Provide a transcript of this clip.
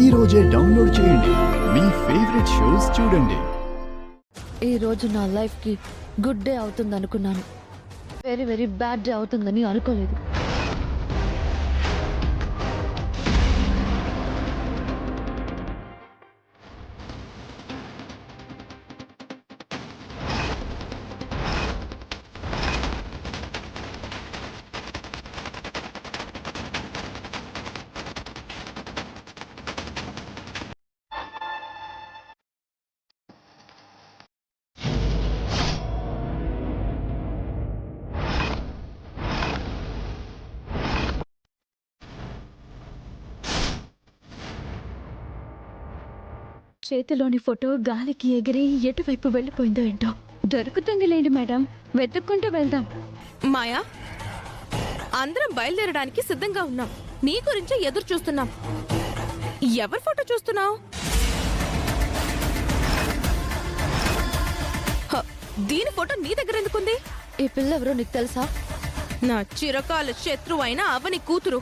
ఈ రోజే డౌన్లోడ్ చేయండి. మీ ఫేవరెట్ షోస్ చూడండి. ఈ రోజు నా లైఫ్కి గుడ్ డే అవుతుంది అనుకున్నాను, వెరీ వెరీ బ్యాడ్ డే అవుతుందని అనుకోలేదు. చేతిలోని ఫోటో గాలికి ఎగిరి ఎటువైపు వెళ్ళిపోయిందో ఏంటో. దొరుకుతుంది లేండి మేడం, వెతుక్కుంటూ వెళ్దాం. మాయా, అందరం బయలుదేరడానికి సిద్ధంగా ఉన్నాం. నీ గురించే ఎదురు చూస్తున్నాం. ఎవరి ఫోటో చూస్తున్నావు? దీని ఫోటో నీ దగ్గర ఎందుకుంది? ఈ పిల్ల ఎవరో నీకు తెలుసా? నా చిరకాల శత్రువు అయిన అవని కూతురు.